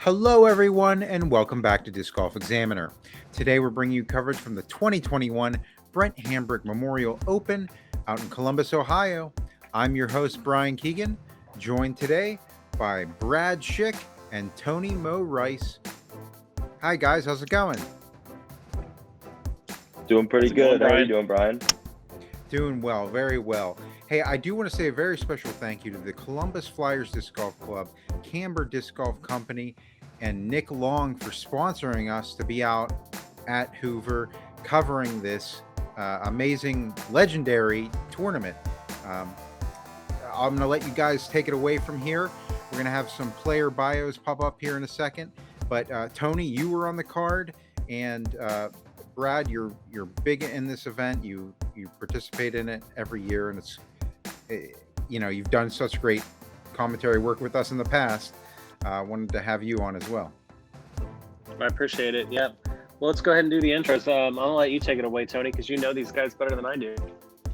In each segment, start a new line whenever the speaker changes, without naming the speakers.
Hello, everyone, and welcome back to Disc Golf Examiner. Today, we're bringing you coverage from the 2021 Brent Hambrick Memorial Open out in Columbus, Ohio. I'm your host, Brian Keegan, joined today by Brad Schick and Tony Mo Reiss. Hi, guys. How's it going?
Doing pretty good. How are you doing, Brian?
Doing well, very well. Hey, I do want to say a very special thank you to the Columbus Flyers Disc Golf Club, Camber Disc Golf Company, and Nick Long for sponsoring us to be out at Hoover covering this amazing, legendary tournament. I'm going to let you guys take it away from here. We're going to have some player bios pop up here in a second. But Tony, you were on the card, and Brad, you're big in this event. You participate in it every year, and you've done such great commentary work with us in the past. Wanted to have you on as well.
I appreciate it. Yep. Well, let's go ahead and do the intros. I'm gonna let you take it away, Tony, because you know these guys better than I do.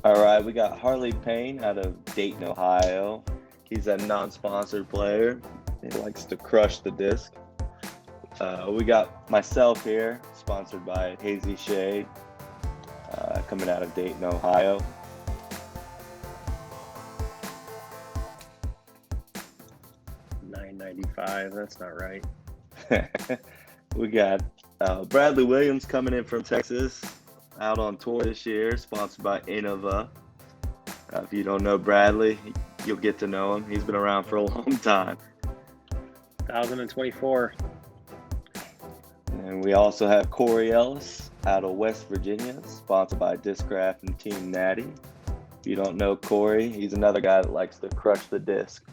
All right, we got Harley Payne out of Dayton, Ohio. He's a non-sponsored player. He likes to crush the disc. We got myself here, sponsored by Hazy Shade, coming out of Dayton, Ohio.
$9.95. That's not right.
We got Bradley Williams coming in from Texas, out on tour this year, sponsored by Innova. If you don't know Bradley, you'll get to know him. He's been around for a long time.
2024.
And we also have Corey Ellis out of West Virginia, sponsored by Discraft and Team Nati. If you don't know Corey, he's another guy that likes to crush the disc.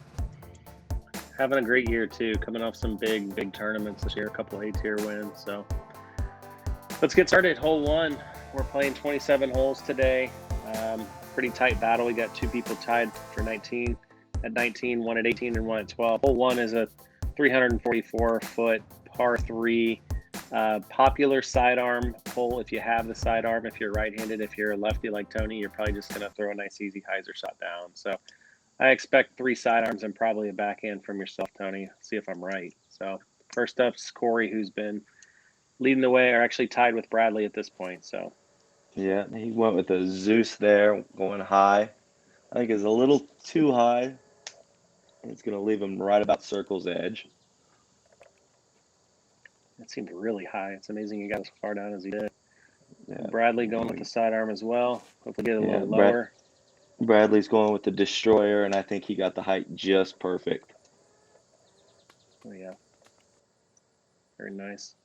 Having a great year too, coming off some big tournaments this year, a couple A-tier wins. So let's get started. Hole 1, we're playing 27 holes today. Pretty tight battle. We got two people tied for 19 at 19, one at 18 and one at 12. Hole 1 is a 344-foot par 3 popular sidearm hole if you have the sidearm. If you're right-handed, if you're a lefty like Tony, you're probably just going to throw a nice easy hyzer shot down. So I expect 3 sidearms and probably a backhand from yourself, Tony. See if I'm right. So first up's Cory, who's been leading the way, or actually tied with Bradley at this point. So
yeah, he went with a Zeus there, going high. I think it's a little too high. It's going to leave him right about circle's edge.
that seemed really high. It's amazing he got as far down as he did.
Yeah.
Bradley going with the sidearm as well. Hopefully get a little lower.
Bradley's going with the destroyer, and I think he got the height just perfect.
Oh, yeah. Very nice.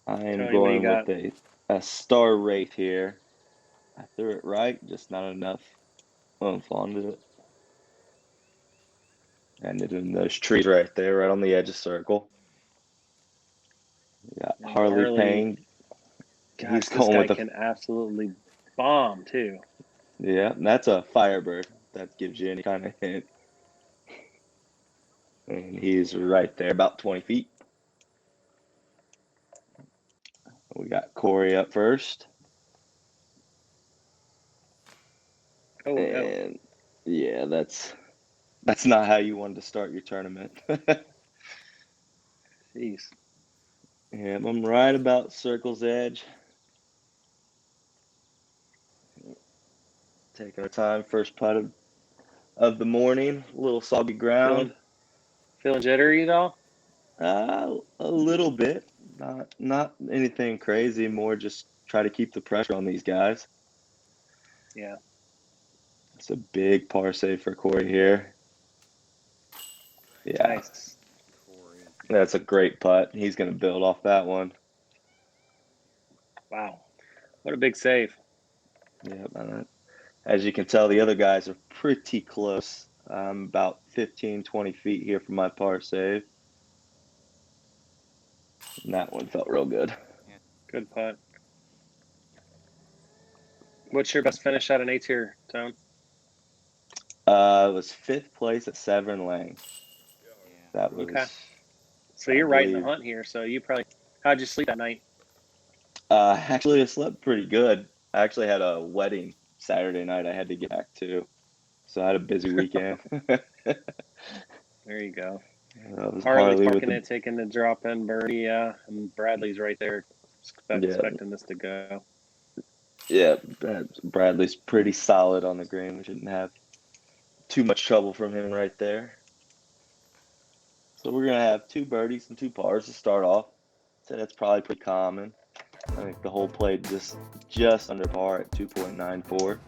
I am
Tony,
going with a star wraith here. I threw it right, just not enough oomph onto it. And it in those trees right there, right on the edge of circle. We got Harley Payne.
Gosh, this guy can absolutely bomb too.
Yeah, and that's a Firebird. That gives you any kind of hint. And he's right there, about 20 feet. We got Cory up first.
Oh,
and yeah, that's not how you wanted to start your tournament.
Jeez.
Yeah, I'm right about circle's edge. Taking our time, first putt of the morning, a little soggy ground.
Feeling jittery though?
A little bit, not anything crazy. More just try to keep the pressure on these guys.
Yeah,
it's a big par save for Cory here. Yeah,
nice.
That's a great putt. He's going to build off that one.
Wow, what a big save.
Yeah, as you can tell, the other guys are pretty close. I'm about 15, 20 feet here from my par save. And that one felt real good.
Good putt. What's your best finish at an A-tier, Tone?
It was 5th place at Severn Lang. That was
okay. So you're right in the hunt here. So you probably, how'd you sleep that night?
Actually, I slept pretty good. I actually had a wedding Saturday night I had to get back to. So I had a busy weekend.
There you go.
That was
Harley
Harley with
parking
the
it, taking the drop in birdie, yeah, and Bradley's right there, expecting this to go.
yeah. Bradley's pretty solid on the green. We shouldn't have too much trouble from him right there. So we're gonna have 2 birdies and 2 pars to start off. So that's probably pretty common. I think the hole played just under par at 2.94.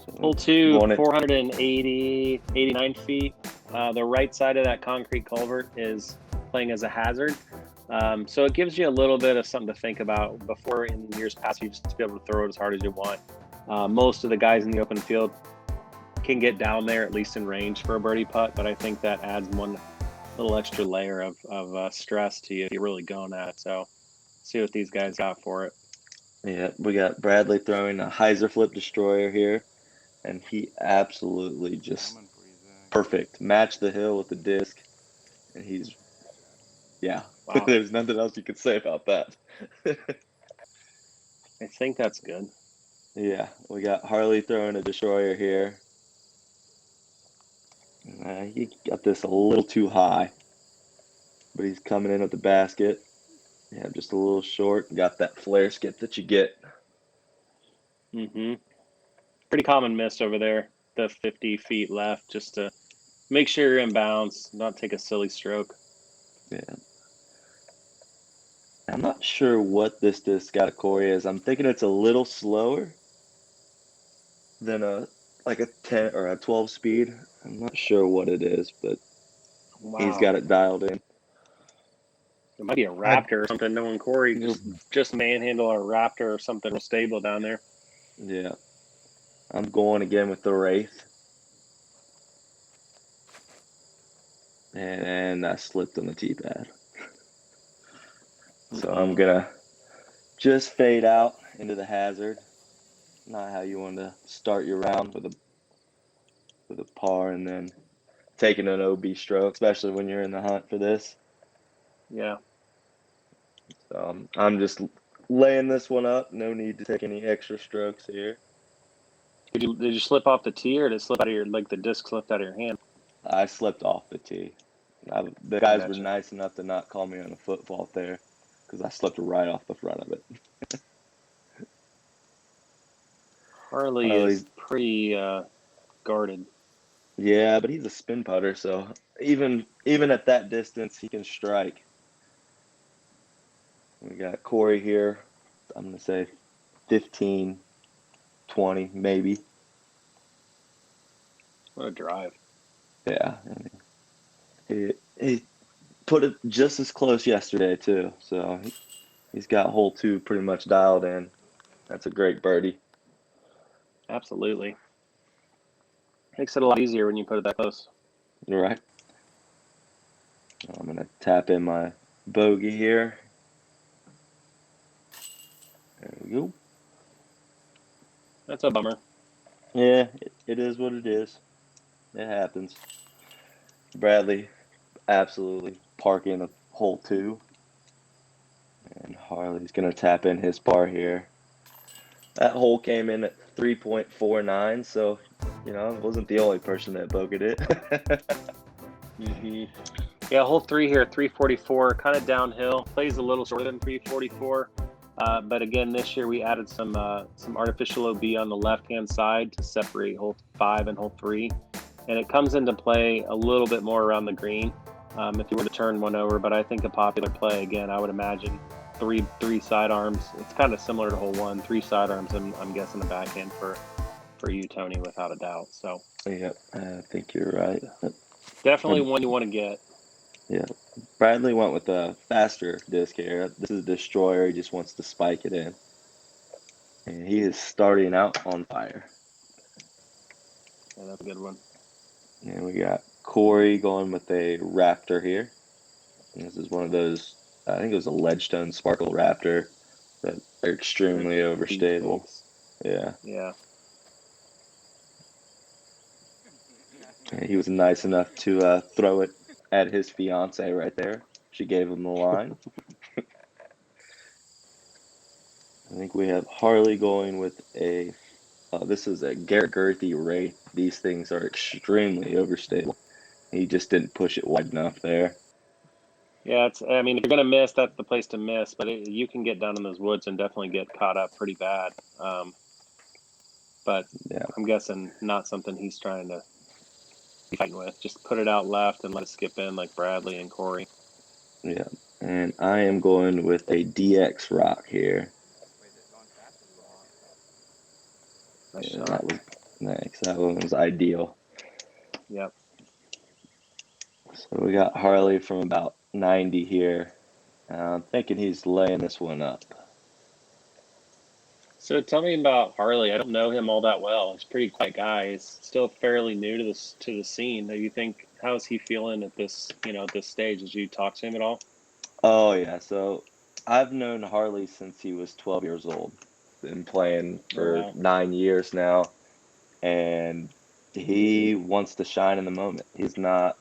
So
Hole 2,
going it,
89 feet. The right side of that concrete culvert is playing as a hazard. So it gives you a little bit of something to think about. Before, in years past, you just be able to throw it as hard as you want. Most of the guys in the open field can get down there, at least in range for a birdie putt, but I think that adds one little extra layer of stress to you if you're really going at it. So see what these guys got for it.
yeah, we got Bradley throwing a hyzer flip destroyer here, and he absolutely just perfect. Matched the hill with the disc, and he's yeah.
Wow.
There's nothing else you could say about that.
I think that's good.
Yeah, we got Harley throwing a destroyer here. He got this a little too high, but he's coming in at the basket. Yeah, just a little short. Got that flare skip that you get.
Pretty common miss over there, the 50 feet left, just to make sure you're in bounds, not take a silly stroke.
Yeah. I'm not sure what this disc out of Cory is. I'm thinking it's a little slower than like a 10 or a 12 speed. I'm not sure what it is, but
Wow.
he's got it dialed in.
It might be a Raptor or something. Knowing Cory, just manhandle a Raptor or something real stable down there.
Yeah. I'm going again with the Reiss. And I slipped on the tee pad. So I'm gonna just fade out into the hazard. Not how you want to start your round with a par and then taking an OB stroke, especially when you're in the hunt for this.
Yeah.
So I'm just laying this one up. No need to take any extra strokes here.
Did you slip off the tee, or did it slip out of your, like the disc slipped out of your hand?
I slipped off the tee. The guys were nice enough to not call me on a foot fault there because I slipped right off the front of it.
Harley is pretty guarded.
Yeah, but he's a spin putter, so even at that distance, he can strike. We got Cory here. I'm going to say 15, 20, maybe.
What a drive.
Yeah. He put it just as close yesterday, too. So he's got hole 2 pretty much dialed in. That's a great birdie.
Absolutely. Makes it a lot easier when you put it that close.
You're right. I'm going to tap in my bogey here. There we go.
That's a bummer.
Yeah, it is what it is. It happens. Bradley absolutely parking the hole 2. And Harley's going to tap in his par here. That hole came in at 3.49, so, I wasn't the only person that bogeyed it.
Yeah, hole 3 here, 344, kind of downhill. Plays a little shorter than 344. But again, this year we added some artificial OB on the left-hand side to separate hole 5 and hole 3. And it comes into play a little bit more around the green if you were to turn one over. But I think a popular play, again, I would imagine three sidearms. It's kind of similar to hole 1, 3 sidearms. I'm guessing the backhand for you, Tony, without a doubt. So
yeah, I think you're right.
Definitely one you want to get.
Yeah, Bradley went with a faster disc here. This is a destroyer. He just wants to spike it in. And he is starting out on fire.
Yeah, that's a good one.
And we got Cory going with a Raptor here. And this is one of those, I think it was a Ledgestone Sparkle Raptor that they're extremely overstable. Yeah.
Yeah.
And he was nice enough to throw it at his fiance right there. She gave him the line. I think we have Harley going with this is a Garrett Girthy Wraith. These things are extremely overstable. He just didn't push it wide enough there.
Yeah, I mean, if you're gonna miss, that's the place to miss. But you can get down in those woods and definitely get caught up pretty bad. But
Yeah.
I'm guessing not something he's trying to be fighting with. Just put it out left and let it skip in like Bradley and Cory.
Yeah. And I am going with a DX rock here.
Nice
And
shot.
that was nice. That one was ideal.
Yep.
So we got Harley from about 90 here. I'm thinking he's laying this one up.
So tell me about Harley. I don't know him all that well. He's a pretty quiet guy. He's still fairly new to the scene. Do you think, how is he feeling at this at this stage? Did you talk to him at all?
Oh, yeah. So I've known Harley since he was 12 years old. Been playing
Oh
for
wow.
9 years now. And he wants to shine in the moment. He's not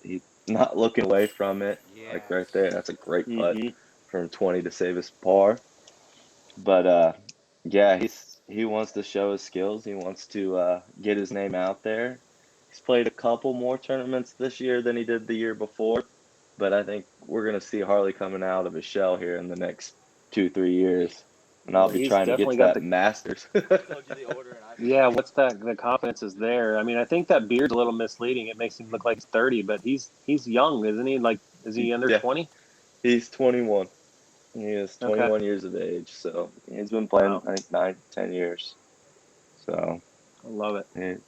looking away from it. Like right there. That's a great putt
Mm-hmm.
from 20 to save his par. But yeah, he wants to show his skills. He wants to get his name out there. He's played a couple more tournaments this year than he did the year before, but I think we're gonna see Harley coming out of his shell here in the next 2-3 years, and I'll
Well,
be
he's
trying to get
definitely
to
got
that
the
Masters.
yeah. What's that? The confidence is there. I mean, I think that beard's a little misleading. It makes him look like he's 30, but he's young, isn't he? Like, is he under
Yeah,
20?
he's 21. He is
Okay.
21 years of age, so he's been playing,
Wow.
I think, 9 to 10 years. So
I love it.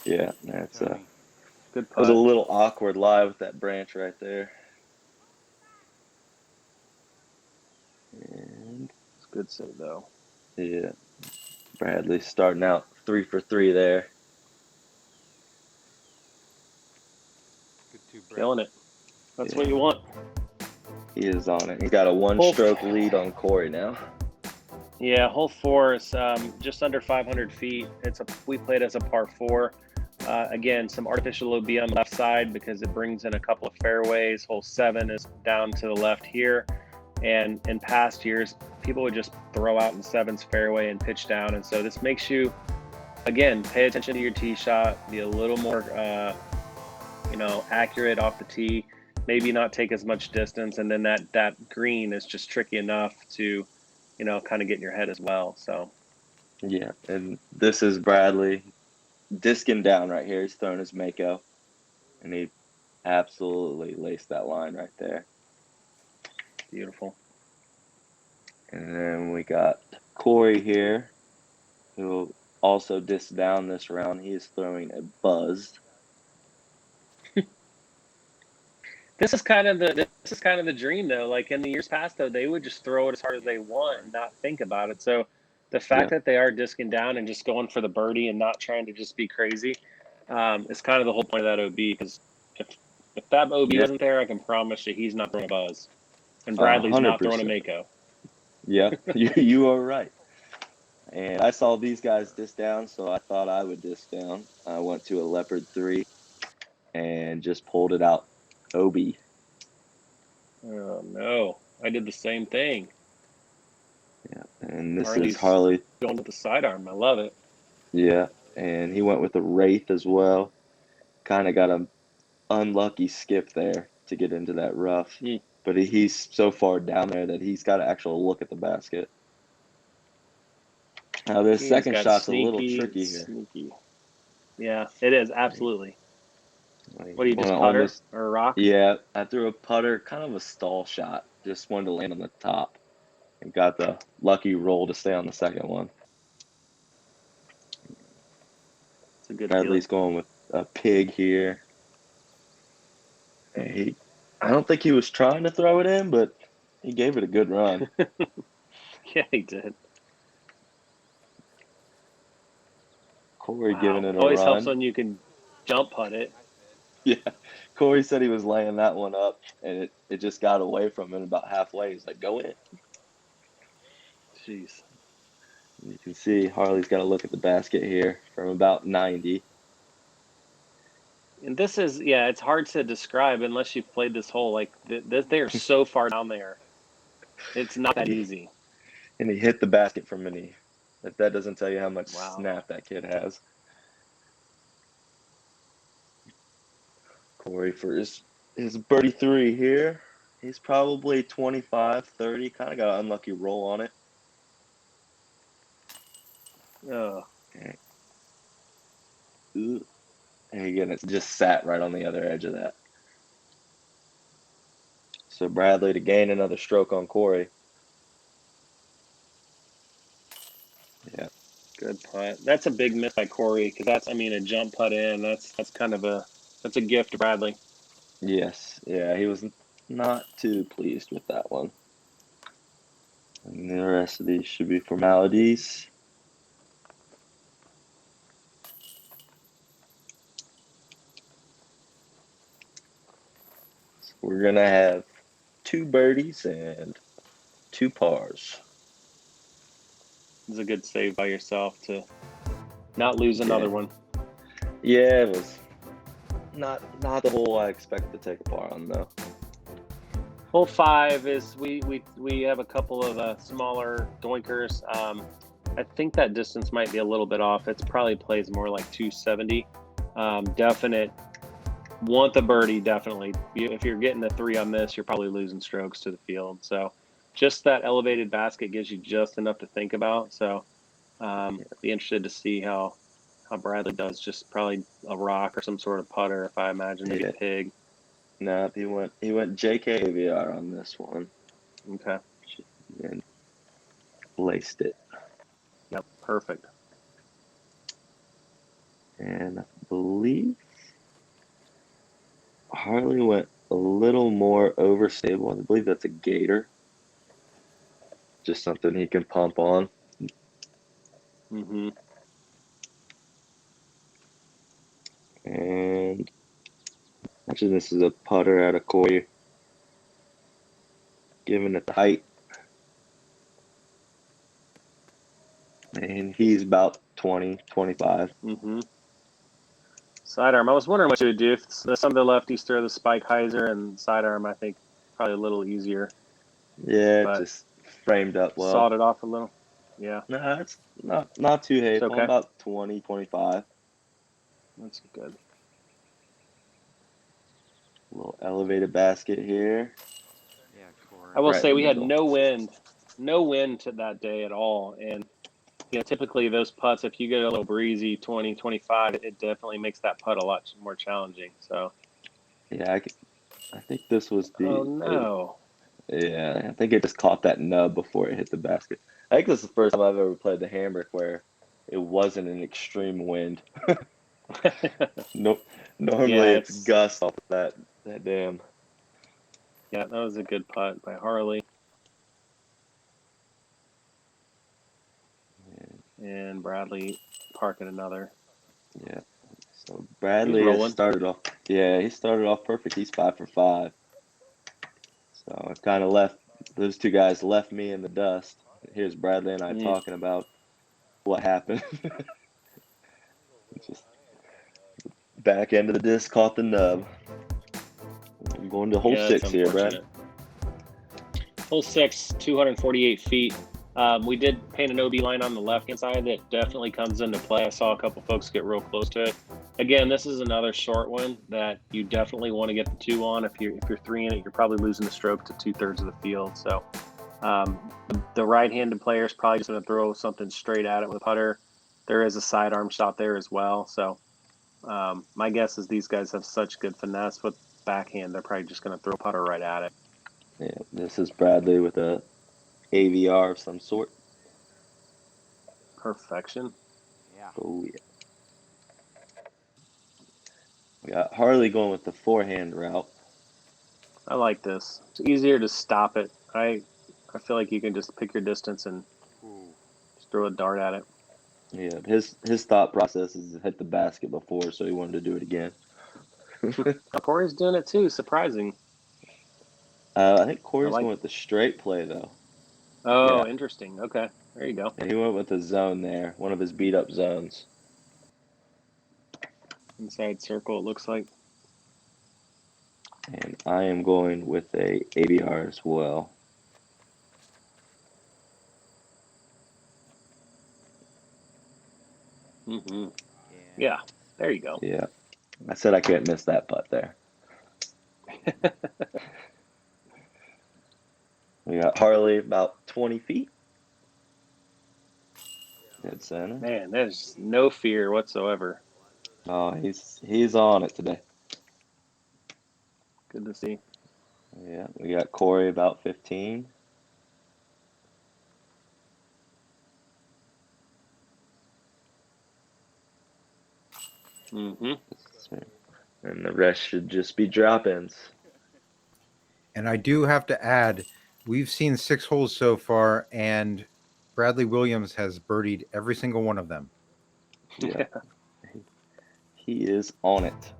yeah, that's
Good
that was a
putt.
little awkward live with that branch right there. And
It's a good save though.
yeah, Bradley starting out 3 for 3 there.
Killing it. That's
Yeah,
what you want.
he is on it. He's got a
Hole,
one-stroke lead on Cory now.
yeah, hole 4 is just under 500 feet. We played as a par 4. Again, some artificial OB on the left side because it brings in a couple of fairways. Hole 7 is down to the left here. And in past years, people would just throw out in 7's fairway and pitch down. And so this makes you, again, pay attention to your tee shot, be a little more, accurate off the tee, maybe not take as much distance. And then that green is just tricky enough to, kind of get in your head as well. So
Yeah, and this is Bradley disking down right here. He's throwing his Mako, and he absolutely laced that line right there.
beautiful.
And then we got Cory here, who also dissed down this round. He is throwing a buzz.
This is kind of the dream though. Like in the years past though, they would just throw it as hard as they want and not think about it. So the fact
Yeah.
that they are disking down and just going for the birdie and not trying to just be crazy is kind of the whole point of that OB. Because if that OB
Yeah.
wasn't there, I can promise you he's not throwing a buzz, and Bradley's not throwing a
100%.
Mako.
Yeah, you are right. And I saw these guys disc down, so I thought I would disc down. I went to a Leopard 3 and just pulled it out OB.
Oh no, I did the same thing.
Yeah, and this
Harley's
is Harley.
going with the sidearm. I love it.
Yeah, and he went with a Wraith as well. Kind of got an unlucky skip there to get into that rough. But he's so far down there that he's got to actually look at the basket. Now, this
He's
second
got
shot's a little
sneaky.
tricky here.
Yeah, it is absolutely. What do you just putter
Almost,
or a rock?
yeah, I threw a putter, kind of a stall shot. Just wanted to land on the top and got the lucky roll to stay on the second one.
It's a good
Bradley's
feeling.
going with a pig here. And I don't think he was trying to throw it in, but he gave it a good run.
Yeah, he did.
Cory giving it a
Always helps
run.
when you can jump putt it.
Yeah, Cory said he was laying that one up, and it just got away from him about halfway. He's like, go in.
Jeez.
You can see Harley's got to look at the basket here from about 90.
And this is, yeah, it's hard to describe unless you've played this hole. Like, they're so far down there. It's not that easy.
And he hit the basket from an E. If that doesn't tell you how much
Wow.
snap that kid has. Cory for his birdie 3 here. He's probably 25, 30. Kind of got an unlucky roll on it.
Oh,
Okay. Ooh. And again, it's just sat right on the other edge of that. So Bradley to gain another stroke on Cory. Yeah.
good putt. That's a big miss by Cory because that's, I mean, a jump putt in. That's kind of that's a gift to Bradley.
Yes. Yeah, he was not too pleased with that one. And the rest of these should be formalities. So we're going to have 2 birdies and 2 pars.
It's a good save by yourself to not lose another one.
Yeah, it was not the hole I expected to take a par on, though.
Hole 5 is we have a couple of smaller doinkers. I think that distance might be a little bit off. It's probably plays more like 270. Definite. Want the birdie, definitely. If you're getting a 3 on this, you're probably losing strokes to the field. So just that elevated basket gives you just enough to think about. So be interested to see how Bradley does. Just probably a rock or some sort of putter, if I imagine, maybe a pig.
No, he went JK AVR on this one.
Okay.
And laced it.
Yep, perfect.
And I believe Harley went a little more overstable. I believe that's a gator. Just something he can pump on.
Mm-hmm.
And actually, this is a putter out of Cory. Giving it the height. And he's about 20, 25.
Mm-hmm. Sidearm. I was wondering what you would do if some of the lefties throw the spike hyzer and sidearm. I think probably a little easier.
Yeah,
But
just framed up well.
sawed it off a little. Yeah.
No, it's not too hateful.
Okay.
About 20, 25.
That's good.
A little elevated basket here.
Yeah, Cory.
I will
Right
say
in
we
the
had
middle.
no wind to that day at all. And typically those putts, if you get a little breezy, 20, 25, it definitely makes that putt a lot more challenging. So.
Yeah, I think this was
Oh no.
I think it just caught that nub before it hit the basket. I think this is the first time I've ever played the Hambrick where it wasn't an extreme wind. Nope. Normally
Yeah,
it's gusts off of that dam.
Yeah, that was a good putt by Harley. And Bradley parking another.
Yeah. So Bradley has started off. Yeah, he started off perfect. He's 5 for 5. So I kind of left those 2 guys left me in the dust. Here's Bradley and I talking about what happened. Just back end of the disc caught the nub. I'm going to hole 6 here, Brad.
Hole 6, 248 feet. We did paint an OB line on the left-hand side that definitely comes into play. I saw a couple folks get real close to it. Again, this is another short one that you definitely want to get the 2 on. If you're 3 in it, you're probably losing the stroke to 2/3 of the field. So the right-handed player is probably just going to throw something straight at it with a putter. There is a sidearm shot there as well. So my guess is these guys have such good finesse with backhand, they're probably just going to throw a putter right at it.
Yeah, this is Bradley with a AVR of some sort.
Perfection.
Yeah.
Oh, yeah. We got Harley going with the forehand route.
I like this. It's easier to stop it. I feel like you can just pick your distance and just throw a dart at it.
Yeah, his thought process is to hit the basket before, so he wanted to do it again.
Cory's doing it too. Surprising.
I think Cory's going with the straight play, though.
Oh,
yeah.
Interesting. Okay, there you go.
And he went with a zone there, one of his beat-up zones.
Inside circle, it looks like.
And I am going with a AVR as well.
Mm-hmm. Yeah, there you go.
Yeah, I said I can't miss that putt there. We got Harley about 20 feet. Dead center.
Man, there's no fear whatsoever.
Oh, he's on it today.
Good to see.
Yeah, we got Cory about 15.
Mm-hmm.
And the rest should just be drop-ins.
And I do have to add, we've seen 6 holes so far, and Bradley Williams has birdied every single one of them.
Yeah. He is on it.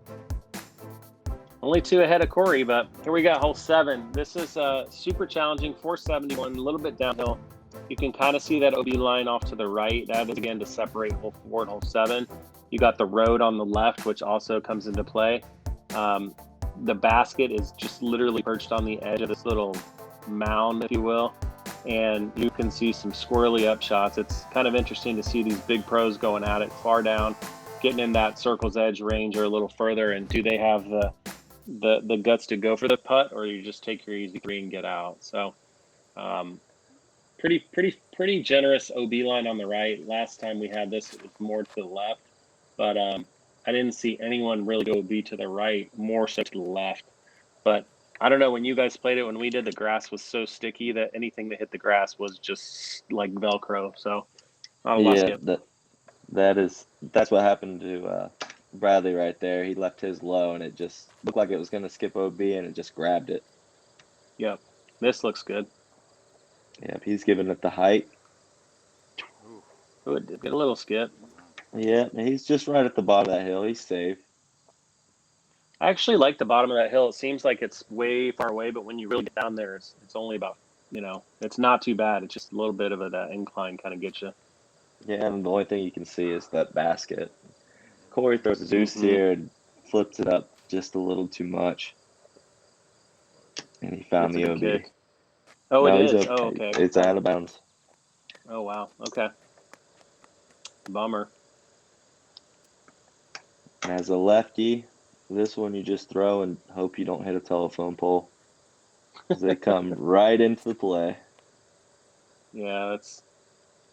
Only 2 ahead of Cory, but here we got hole 7. This is super challenging, 471, a little bit downhill. You can kind of see that OB line off to the right. That is, again, to separate hole 4 and hole 7. You got the road on the left, which also comes into play. The basket is just literally perched on the edge of this little mound, if you will. And you can see some squirrely up shots. It's kind of interesting to see these big pros going at it far down, getting in that circle's edge range or a little further. And do they have the guts to go for the putt, or you just take your easy 3 and get out? So pretty generous OB line on the right. Last time we had this, it was more to the left, but I didn't see anyone really go OB to the right, more so to the left. But I don't know, when you guys played it, when we did, the grass was so sticky that anything that hit the grass was just like Velcro. So not a lot of skip.
That's what happened to Bradley right there. He left his low, and it just looked like it was going to skip OB, and it just grabbed it.
Yep, this looks good.
Yep, he's giving it the height.
Oh, it did get a little skip.
Yeah, he's just right at the bottom of that hill. He's safe.
I actually like the bottom of that hill. It seems like it's way far away, but when you really get down there, it's only about, it's not too bad. It's just a little bit of that incline kind of gets you.
Yeah, and the only thing you can see is that basket. Cory throws a Zeus here and flips it up just a little too much. And he found
It's a
the
good
OB.
kick. Oh,
No,
it
he's
is.
okay.
Oh, okay.
It's out of bounds.
Oh, wow. Okay. Bummer.
As a lefty, this one you just throw and hope you don't hit a telephone pole. 'Cause they come right into the play.
Yeah, it's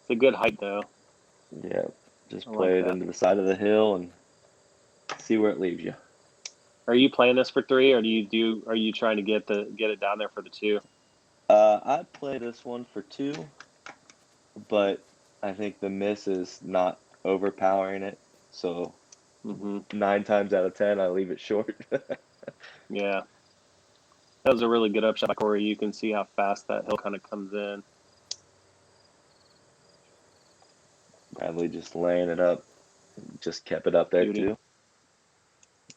a good height, though.
Yeah, just
I
play
like
it
that.
into the side of the hill and see where it leaves you.
Are you playing this for 3, or are you trying to get it down there for the 2?
I'd play this one for 2, but I think the miss is not overpowering it. So 9 times out of 10, I leave it short.
Yeah. That was a really good upshot by Cory. You can see how fast that hill kind of comes in.
Bradley just laying it up. Just kept it up there,
Beauty.
too.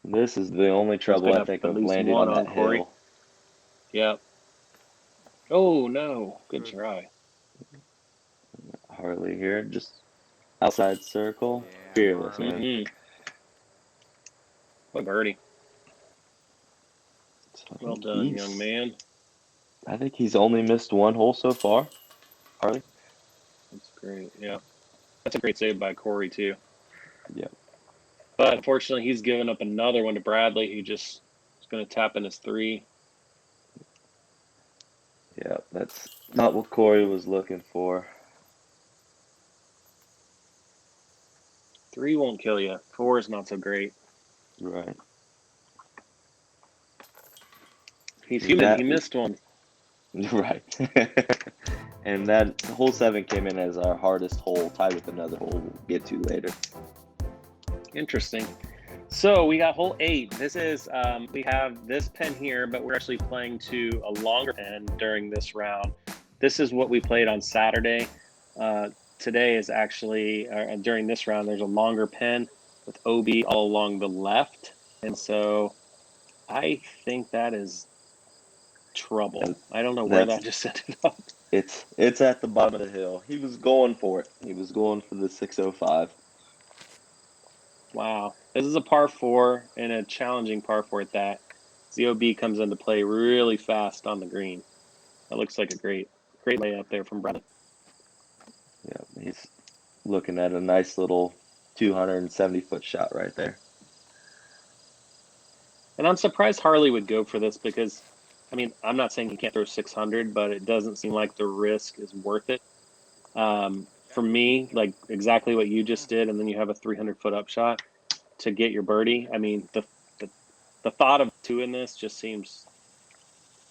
This is the only trouble I think
at
of
least
landing
one
on that
on Cory.
hill.
Yep. Oh, no. Good try.
Harley here, just outside circle.
Yeah,
Fearless,
Harley.
man.
Mm-hmm. What birdie. Well done, young man.
I think he's only missed 1 hole so far, Harley.
That's great. Yeah. That's a great save by Cory, too.
Yeah.
But unfortunately, he's given up another one to Bradley, who just is going to tap in his 3.
Yeah, that's not what Cory was looking for.
3 won't kill you. 4 is not so great.
Right.
He's human. He missed one.
Right. And that hole 7 came in as our hardest hole, tied with another hole we'll get to later.
Interesting. So we got hole 8. This is, we have this pin here, but we're actually playing to a longer pin during this round. This is what we played on Saturday. Today is actually, during this round, there's a longer pin with OB all along the left. And so I think that is trouble. I don't know where that just ended up.
It's at the bottom of the hill. He was going for it. He was going for the 605.
Wow. This is a par 4 and a challenging par 4 at that. The OB comes into play really fast on the green. That looks like a great layup there from Bradley.
Yeah, he's looking at a nice little 270-foot shot right there.
And I'm surprised Harley would go for this because, I mean, I'm not saying he can't throw 600, but it doesn't seem like the risk is worth it. For me, like exactly what you just did, and then you have a 300-foot upshot to get your birdie. I mean, the thought of doing this just seems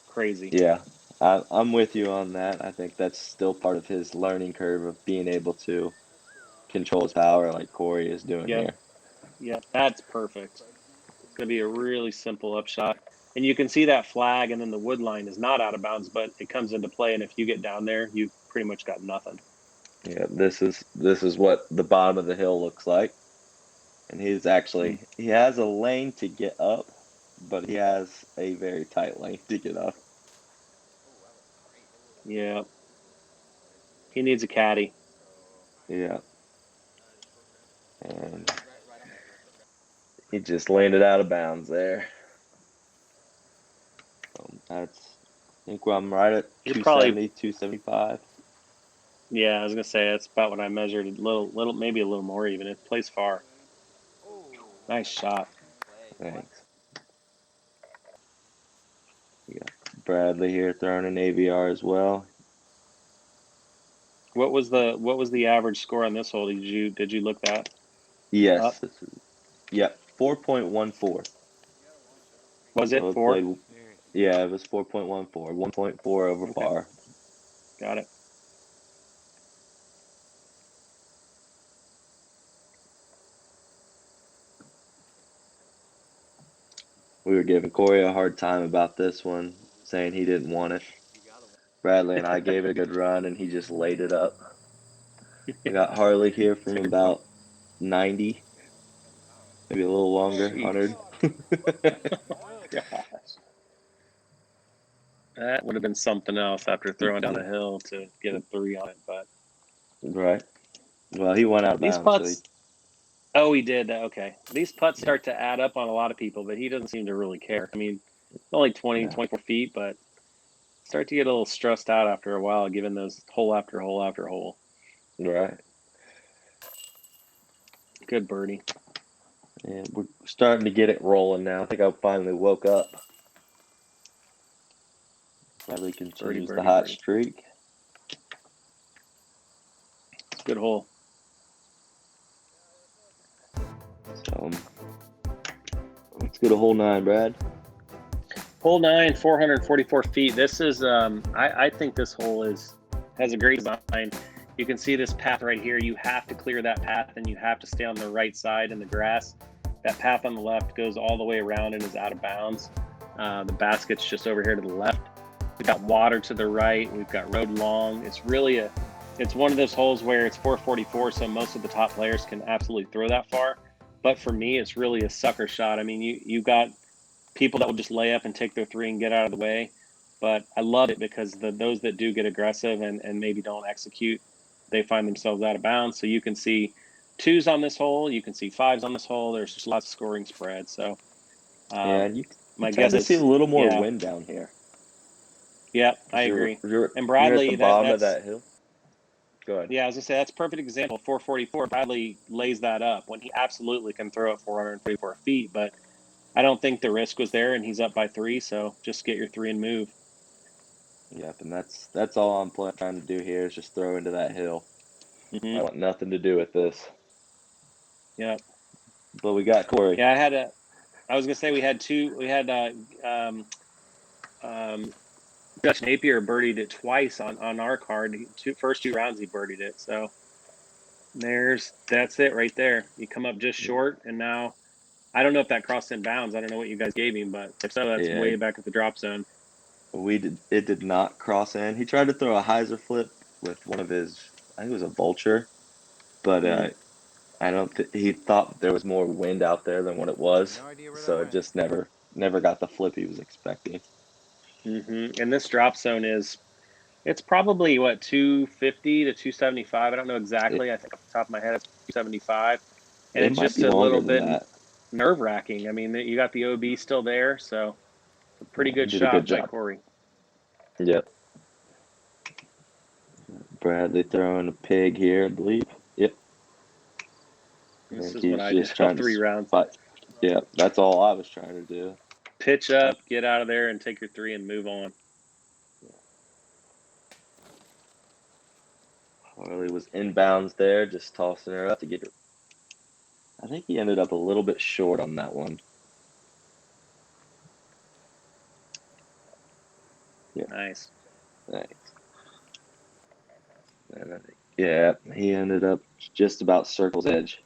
crazy.
Yeah, I'm with you on that. I think that's still part of his learning curve of being able to control his power like Cory is doing
Yep,
here.
yep, that's perfect. Going to be a really simple upshot. And you can see that flag, and then the wood line is not out of bounds, but it comes into play. And if you get down there, you've pretty much got nothing.
Yeah, this is what the bottom of the hill looks like. And he has a lane to get up, but he has a very tight lane to get up.
Yeah, he needs a caddy.
Yeah. And he just landed out of bounds there. I think I'm right at
You're
270, 275.
Yeah, I was gonna say that's about what I measured. Little, maybe a little more even. It plays far. Nice shot.
Thanks. We got Bradley here throwing an AVR as well.
What was the average score on this hole? Did you look that
Yes,
up?
yep, 4.14.
Was it
So it
4?
played, yeah, it was 4.14, 1.4 over
Okay,
par.
got it.
We were giving Cory a hard time about this one, saying he didn't want it. Bradley and I gave it a good run, and he just laid it up. We got Harley here from
It's a good putt.
about 90, maybe a little longer,
Jeez.
100.
Gosh, that would have been something else after throwing down the hill to get a 3 on it. But
Right. Well, he went out of
these
bounds, so he,
putts. Oh, he did. Okay. These putts
yeah,
start to add up on a lot of people, but he doesn't seem to really care. I mean, it's only 20,
yeah,
24 feet, but start to get a little stressed out after a while, given those hole after hole after hole.
right.
Good birdie.
And we're starting to get it rolling now. I think I finally woke up. Bradley
Birdie,
continues the
birdie,
hot
birdie.
streak.
Good hole.
So let's get a hole 9, Brad.
Hole 9, 444 feet. This is, I think this hole has a great design. You can see this path right here. You have to clear that path, and you have to stay on the right side in the grass. That path on the left goes all the way around and is out of bounds. The basket's just over here to the left. We've got water to the right. We've got road long. It's one of those holes where it's 444, so most of the top players can absolutely throw that far. But for me, it's really a sucker shot. I mean, you got people that will just lay up and take their 3 and get out of the way. But I love it because those that do get aggressive and maybe don't execute, they find themselves out of bounds. So you can see 2s on this hole. You can see 5s on this hole. There's just lots of scoring spread. So
Yeah, and you
my
tend
guess
to see a
is,
little more
yeah,
wind down here.
yeah, I
'Cause
agree. And
you're at the
Bradley,
bottom of
that's
that hill. Go ahead.
yeah, I was gonna say that's a perfect example. 444. Bradley lays that up when he absolutely can throw it 434 feet, but I don't think the risk was there, and he's up by 3. So just get your 3 and move.
Yep, and that's all I'm trying to do here is just throw into that hill. I
Hmm.
want nothing to do with this.
Yeah,
But we got Cory.
yeah. I was gonna say we had 2. We had um, um, Dutch Napier birdied it twice on our card. First 2 rounds he birdied it. So that's it right there. You come up just short, and now I don't know if that crossed in bounds. I don't know what you guys gave him, but if so, that's
Yeah,
way back at the drop zone.
it did not cross in. He tried to throw a hyzer flip with one of his, I think it was a vulture, but
Mm.
I don't he thought there was more wind out there than what it was,
No idea where that
so it
went.
just never got the flip he was expecting.
And this drop zone it's probably what 250 to 275. I don't know
It
exactly. I think off the top of my head it's 275, and
it
it's
might
just
be
a
longer
little
than
bit
that.
nerve wracking. I mean, you got the OB still there, so a pretty
Yeah, he
good
did a good
shot by
job.
Cory.
Yep. Bradley throwing a pig here, I believe. Yep. I
This
think
is what
he's
I did
just
all
trying to
3 rounds.
spot. Yeah, that's all I was trying to do.
pitch up, get out of there, and take your 3 and move on.
Harley was inbounds there, just tossing her up to get her. I think he ended up a little bit short on that one. Yeah.
Nice.
Thanks. And I think, yeah, he ended up just about circle's edge.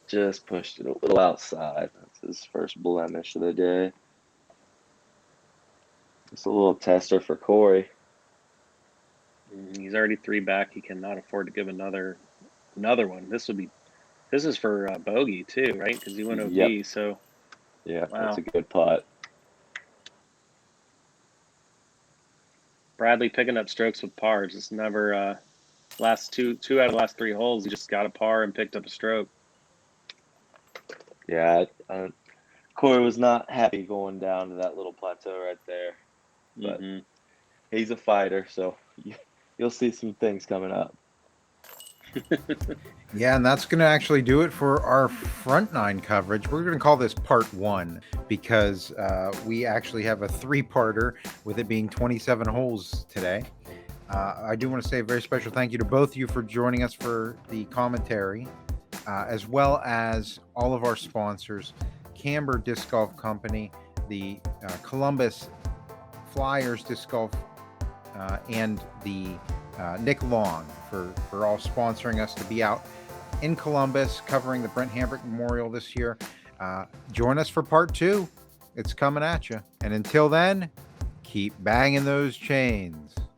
Just pushed it a little outside. That's his first blemish of the day. It's a little tester for Cory.
He's already 3 back. He cannot afford to give another one. This is for bogey too, right? Because he went OB.
Yep.
So
Yeah,
wow.
That's a good putt.
Bradley picking up strokes with pars. It's never last two out of the last 3 holes. He just got a par and picked up a stroke.
Yeah, Cory was not happy going down to that little plateau right there. But he's a fighter, so you'll see some things coming up.
Yeah, and that's going to actually do it for our front 9 coverage. We're going to call this part 1 because we actually have a 3-parter with it being 27 holes today. I do want to say a very special thank you to both of you for joining us for the commentary, as well as all of our sponsors, Camber Disc Golf Company, the Columbus Flyers Disc Golf, and the Nick Long for all sponsoring us to be out in Columbus covering the Brent Hambrick Memorial this year. Join us for part 2. It's coming at you. And until then, keep banging those chains.